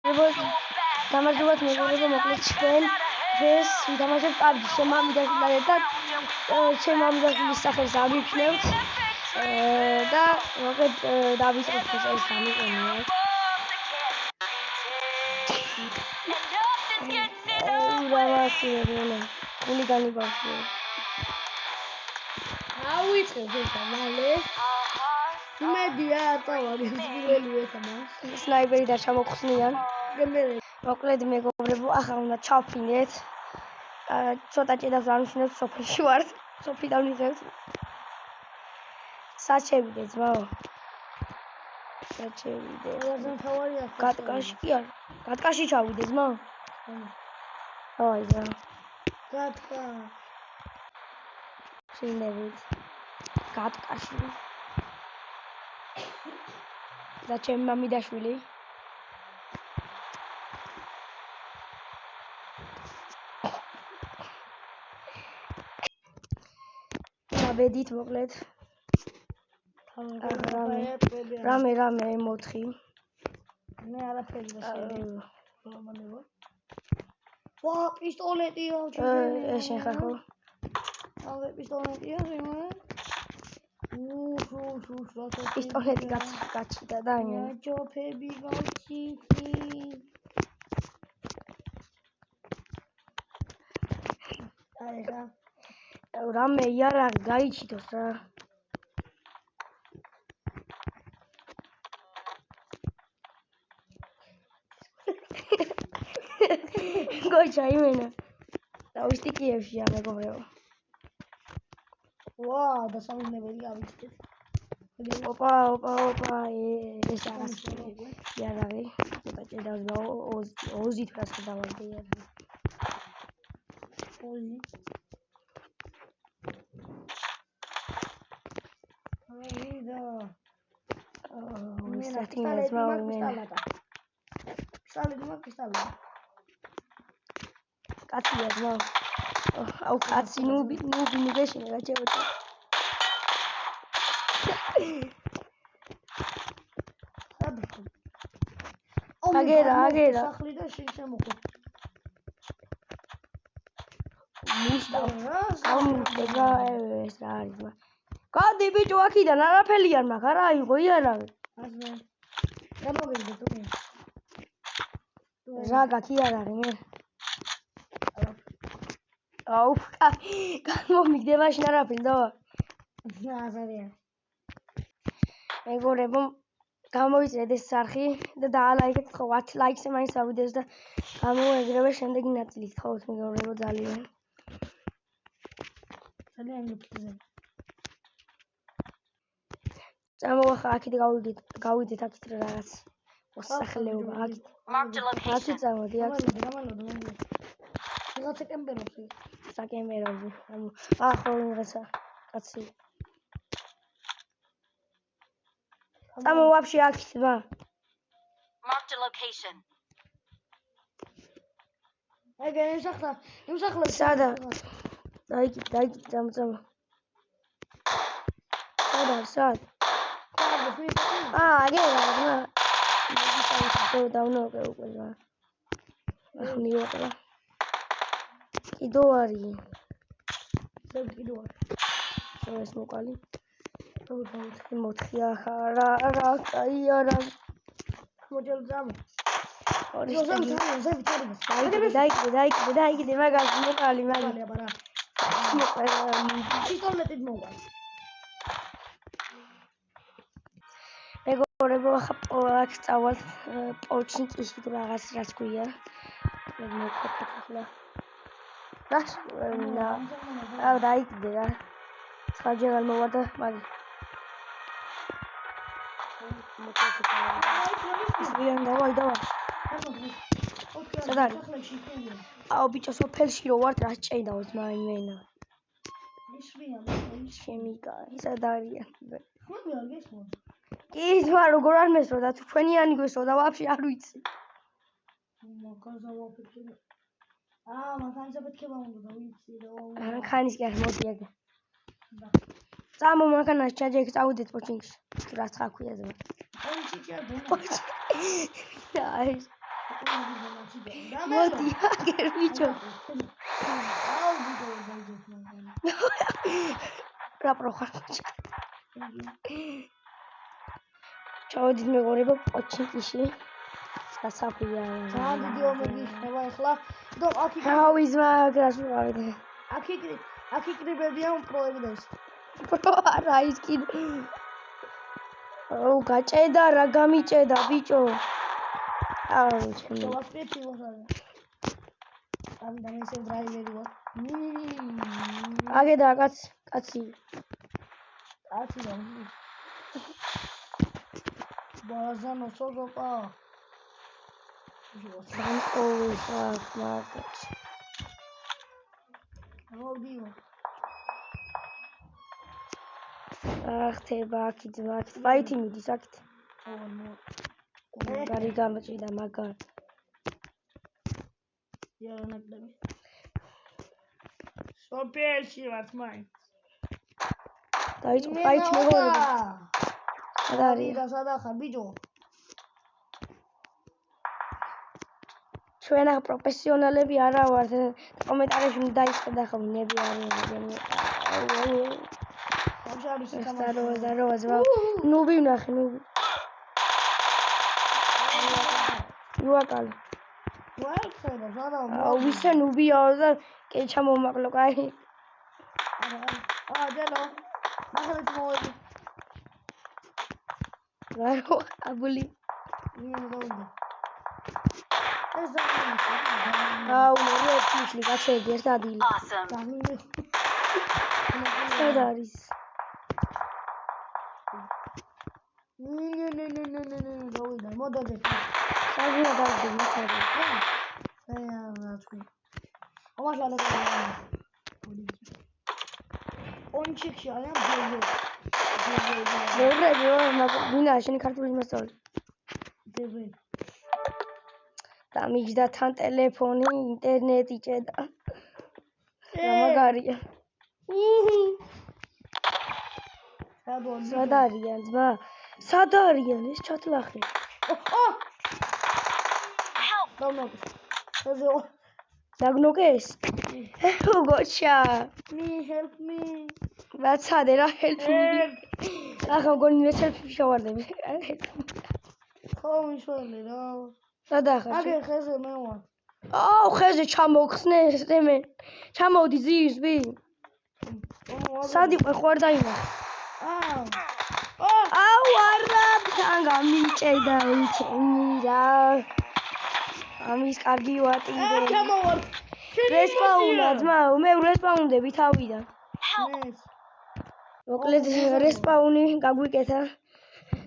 გამარჯობათ მეგობრებო, მოკლედ ჩვენ დღეს ვითამაშებთ PUBG შემამიდაშვილთან ერთად. შემამიდაშვილის სახელს ამიფრინებთ და მოკლედ დავიწყოთ ეს გამიყენია. გულიგანი ბავშვი. ავიწყებ ეს მალე. იმედია აწავაგებს პირველი ეთამა. სნაიპერი და ჩამოხსნიან. მოკლედ მეგობრებო, ახლა უნდა ჩავფრინდეთ. ცოტა ჭედავს არ მიშნებს, სოფელში ვარ. სოფლიდან ვიღებთ. საჩევიდე ძმაო. საჩევიდე. ყველაზე მთავარია გატკაში კი არ. გატკაში ჩავიდე ძმაო. აი და. გატკა. შინებით. გატკაში. და ჩემი მამიდაშვილი. აბედით მოკლედ. რამე 4. მე არაფერი და შეიძლება. ვა, პისტოლეტია ჩემი. შენ ხარ ხო? ავე პისტოლეტია შემო. პისტოლეტი გაჩიდა და ანა. ჯოფები გავჩი. აიხა რამე იარაღი გაიჩიდოს რა. გოჩა იმენა. დავიშტი კიევშია მეგობრებო. ვა, და სამნებელი გავიჩდეთ. ოპა, ეს არის იარაღი. ცოტა ჭედავს და 20 თვას დავარდე იარაღი. 20 აიდა. მე სათინას მოვიმენ. პისტოლეტი. კაცია ძმა. აუ კაცი ნუბი მიგეშინე რა ჩემო. აგერა. სახლი და შენ შემოხო. მუშტა ეს რა არის ძმა. გადი ბიჭო აქიდან არაფერი არ მაქვს, არა აიღო იარაღი. ასე. გამოგიძე თუ. რა გაქვს იარაღი მე? აუ, გამომიგდე მაშინ არაფერი და. აზარია. მეგობრებო, გამოიწედე ეს არხი და დაალაიქეთ ხო 10 ლაიქზე მაინც ავიდეს და გამოეგრევე შემდეგი ნაწილი. თხოვთ მეგობრებო ძალიან. ძალიან მოგწევ. წამოახა აქეთ გავიდეთ აქეთ რაღაც მოსახლეობა აქეთ. აქეთ წამოდი აქ. გამალოდო. ვიღაცა კემპერობს. საკემპერობი. ხო ვიღაცა კაცი. წამო ვაფშე აქეთ ვა. Marked a location. ეგ იმსახლა. სადა? დაიგი წამო. სად? აგერა რა. მე დავნოკე უკვე რა. ახნიოყლა. კიდო არის. კიდო არის. ეს მოკალი. მოთხია რა კაია რა. მოჯელ ძამო. დაიგდე მაგას მოკალი მაგა. პისტოლეტით მოვა. მეგობრებო, ახლა აქ წავალთ პოჩინკიში თუ რაღაც რაც ქვია. მე მოკეთე. რა დაიგდე რა. ხარჯერ არ მოვარდა მაგი. ისრიან დავაი. სად არის? აუ ბიჭო სოფელში რო ვართ რა ჭედავს მაინენა. ისრიან შემიკა. სად არიან? ხომ არ გესმო? კი ძმა როგორ არ მესრო და თუ ჩვენიანი გვესრო და ვაფშე არ ვიცი. მაგაზა ვაფიქრე. მანქანის აფეთქება უნდა და ვიცი რა. მანქანის კი არ მოდი აგ. წამო მანქანაში ჩაჯექ წავიდეთ პოჩინკში. რა ცხაქვია ძმა. პოჩინკი არ დონა. აი მოდი აგერ ბიჭო რა პროხარ ჩავედით მეგობრებო პოჩინკიში სასაფია ძალიან დიდი ომები იქნება ახლა და ჰაუის მაგრას ვიყავით აქ იკრიბებიან პროები და ის არა ის კიდე აუ გაჭედა რა გამიჭედა ბიჭო აუ ჩემი ვასპეთი ვარ ამ და მე ისე დრაივერი ვარ აგედა კაცი და ბაზანო სოგოპა სამყოვის მაგაც მოდიო ახთება აქ ფაითი მიდის აქ ო მაგარი გამოჭიდა მაგარ იარანაკლები სოპერში ვართ მაინც დაიწყო ფაითი მეგობრებო სად არის და სადახარ ბიჭო ჩვენ ახ პროფესიონალები არა ვართ კომენტარებში დაიწყდა ხომ ნები არის ამჟამად ზარო ნუბი ვნახე ნუბი უაკალი ვაიქცედა ზარო აუ ვისე ნუბიაო და კი ჩამომაკლო კაი ჯელო მაგალითად მოვედი ზარო აბული ნიენ დაუნდა აუ მე ფიში გაჩერდი ერთ ადილ Awesome. სად არის დავიდა მოდადე საგია დავდი მიცადი პონჩიკში არიან მეგობრებო მინა შენი ქართული მასწავლე ბებე დამიჯდა თან ტელეფონი ინტერნეტი ჭედა რა მაგარია სად არიან ძმა სად არიან ეს ჩათლახე დაგნოკეს გოჩა help me ვაცადე რა help me ახლა მგონი მე selfie შევარდები ხომ ისველი რა სად ახარ აგერ ხეზე მე ვარ აუ ხეზე ჩამოხსნე მე ჩამოვდი ზიისბი სად იყო ხوار დაიმა აუ არა თან გამიჭედა ჩემი რა ამის კარგი ვატირე ჩამოვარ რესპაუნა ძმა მე რესპაუნდები თავიდან მოკლედ რესპაუნი გაგვიკეთა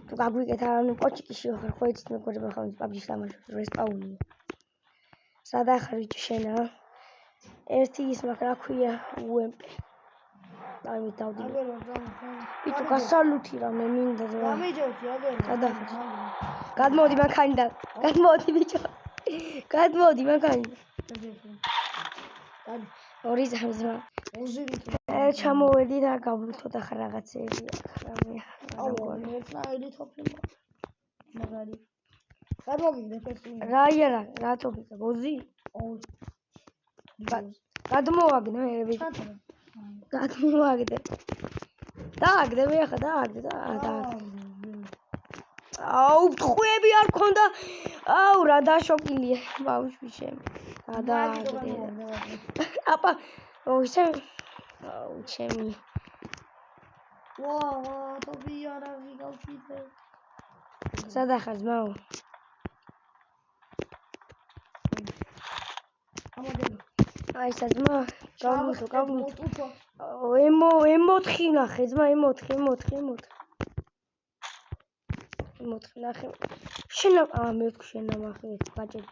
თუ გაგვიკეთა ანუ პოჩიკიში ხარ ხო იცით მეგობრებო ხომ PUBG-ს თამაშობ რესპაუნი სად ახარ ბიჭო შენა ერთი ის მაგ რა ქვია UMP დავით დავდი ბიჭო გასალუთი რა მე მინდა ზო გამიჯობი აგერ სად ახარ გადმოდი მანქანიდან გადმოდი ბიჭო გადმოდი მანქანიდან ორი ზამზმა ჩამოვედი და გავვრთოთ ახლა რაღაცეები აუ ერთნაირი თოფი მაგარი გადმოგიგდე ფესტი რა რატო გიწა გოზი გადმოვაგდე მე გადმოვაგდე დააგდე მე ახლა დააგდე აუ ტყვეები არ ქონდა აუ რა დაშოკილია ბავშვი ჩემი დააგდე აპა ისე აუ ჩემი ვა თოფი არა ვიგავშიდე სად ახარ ძმაო აი საძმა გავმიწო M4 ნახე ძმა M4 ნახე შენა მე ვთქვი შენა მახე გაჭედი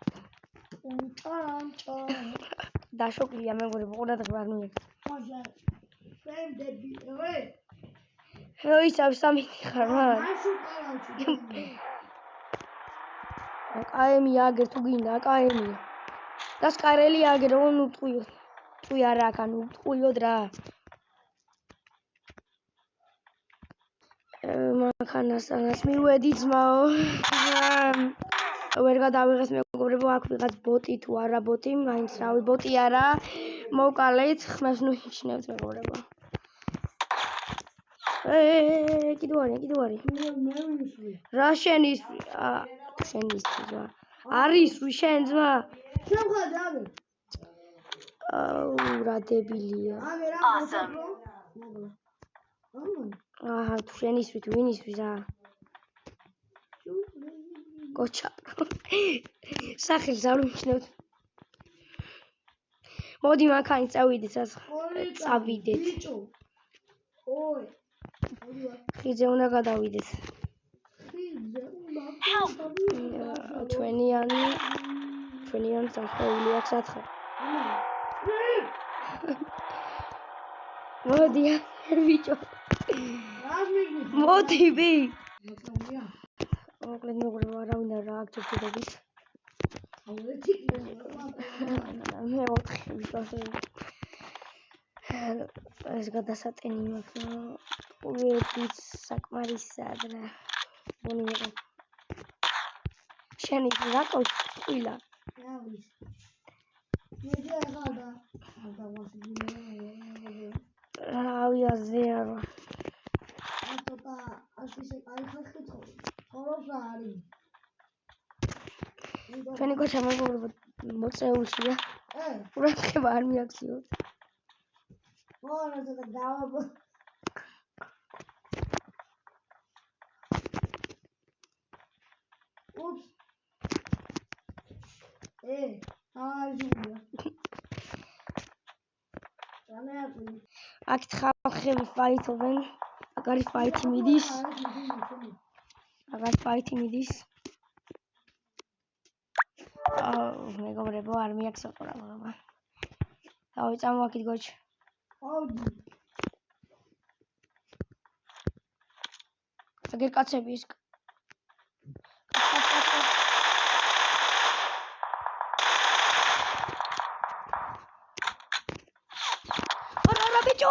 დაშოკლია მეგობრებო ყურადღება არ მიიღე ისავ სამინი ხარ აკაემი აგერ თუ გინდა აკაემია და სკარელი აგერ ნუ ტყვი არა აქ ანუ ტყვიოდ რა მანქანასთან მივედი ძმაო ვერ გადავიღეს მეგობრებო, აქ ვიღაც ბოტი თუ არა ბოტი, მაინც რავი ბოტი არა. მოვკალეთ, ხმას ნუ იჩნევთ მეგობრებო. კიდევ არის. რა შენი შენი ძმა? არის შენ ძმა? რა დებილია. Awesome. აჰა, თუ შენისთვის ვინისთვის რა? კოჩა. სახელს არ ვიმჩნევთ. მოდი მანქანით წავიდეთ, წავიდეთ. ხიძე უნდა გადავიდეთ. ჩვენიანი სამხეული აქვს ათხარ. მოდი ბიჭო. მოდი ბი. მოკლედ მეგობრებო, არავინ არ აქცევდებით. მე ოთხი ვიყავ. ეს გადასატენი მაქვს. ვერც საკმარისად რა. ბონიმეყო. შენი რა ყვილა? რავი აზია რა. ჩვენი კოჩა მეგობრებო მოწეულშია. ყურადღება არ მიაქციოთ. აქ ხალხები ფაითობენ. აგარი ფაითი მიდის. მეგობრებო, არ მიაქცევ ყურადღება. დავიწამო აქეთ გოჩა. აგერ კაცები ის.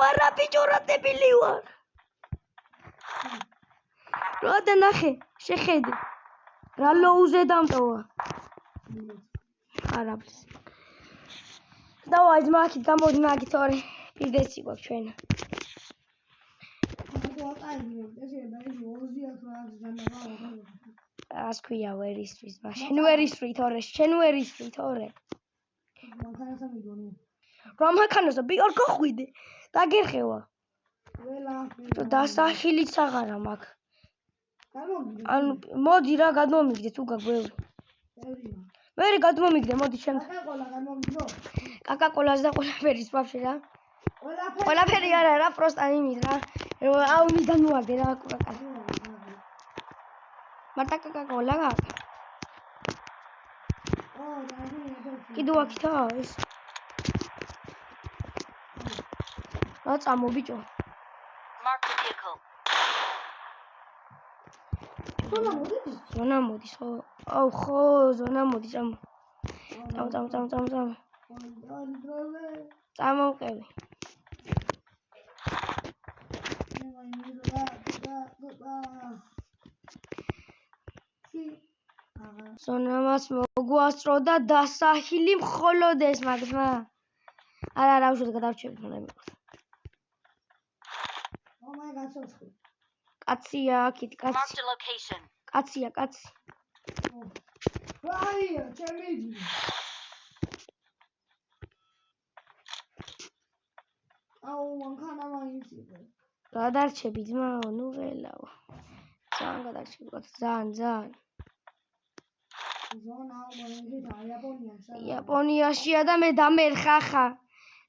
არა ბიჭო, რა დებილი ვარ. რა და ნახე, შეხედე. რა ლოუზე დამტოვა. არაფერს. დავაი ძმა აქეთ გამოდი მაგით ორი. პირდეცი გვაქვს ჩვენ. ას ქვია ვერ ისთვის, შენ ვერ ისვრით ორე. რა მანქანასა ბიორ გახვიდე. დაგერხევა. დასახილიც აღარა მაქვს. ანუ მოდი რა გადმომიგდე თუ გაგვევრი. მე გადმომიგდე, მოდი ჩემ. კაკაკოლას და ყველაფერის ვაფშე რა. ყველაფერი არა რა, პროსტა იმით რა. აუ მიდან მოაგდე რა კაკაკა. მარტა კაკაკოლა გაქვს. კიდევ აქითა ეს. რა წამო ბიჭო. Mark the vehicle. ზონა მოდის ხო? აუ ხო, ზონა მოდის წამო. წამოვყევი. ზონამას მოგვასწრო და დასახილი მხოლოდ ეს მაგზმა. არა, უშუალოდ გადარჩებით უნდა მიყოს. კაცია აქეთ, კაცი. Mark the location. კაცია, კაცი. გადარჩები ძმაო, ნუ ველაო. ძალიან გადარჩები, ძალიან. იაპონიაშია და მე დამერხა ხა.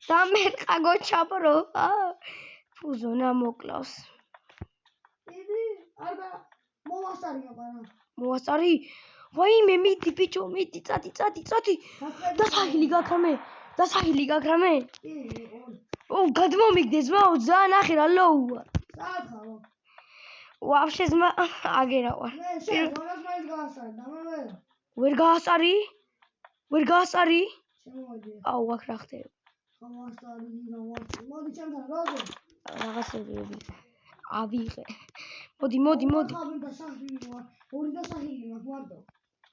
დამერყა გოჩაპრო. ფუ ზონა მოკლავს. მოვასწარი? ვაიმე, მიდი ბიჭო, მიდი, წადი. დასახილი გაქრამე. გადმომიგდე ზმაო, ძალიან ახი რა ლოუა. ვაფშე ზმა აგერა ვარ. ვერ გაასწარი? აუ, აქ რა ხდება? რაღაცები ავიღე. მოდი.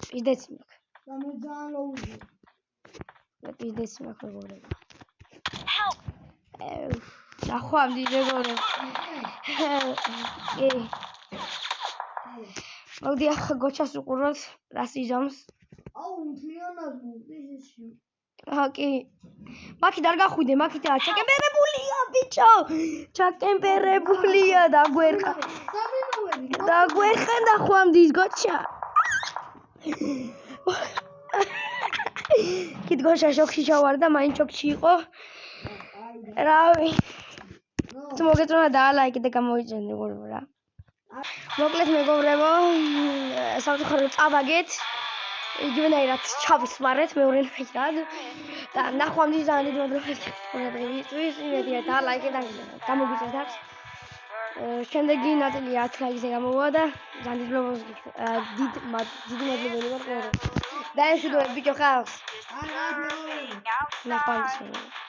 პირდეცი მაქვს. და მე ძალიან ლოუზი. პიზდეს მაქვს მეგობრებო. Help! ნახვამდი მეგობრებო. კი. მოდი ახლა გოჩას უყუროთ, რას იჟამს. აუ, მთლიანად ბიზნესში. კი. მაქი არ გახვიდე, მაქითა ჩაკემპერებულია ბიჭო. ჩაკემპერებულია დაგვერხა. საბინოვები. დაგვერხა ნახვამდის გოჩა. კიდ გოჩა შოქში ჩავარდა, მაინც შოქში იყო. რავი. თუ მოგეწონა დაალაიქე და გამოიჭრე მეგობრებო რა. მოკლედ მეგობრებო, სამწუხაროდ წავაგეთ. იგივენაირად ჩავისმარეთ მეორენაირად და ნახვამდის ძალიან დიდი მადლობა ყურადღებისთვის. იმედია დაალაიქე და გამოგიჭრეთ აქ. შემდეგი ნაწილი 10 ლაიქზე გამოვა და ძალიან დიდი მადლობა ვიყავ. და ეს ვიდეო ბიჭო ხავს. არა, ნახვამდის.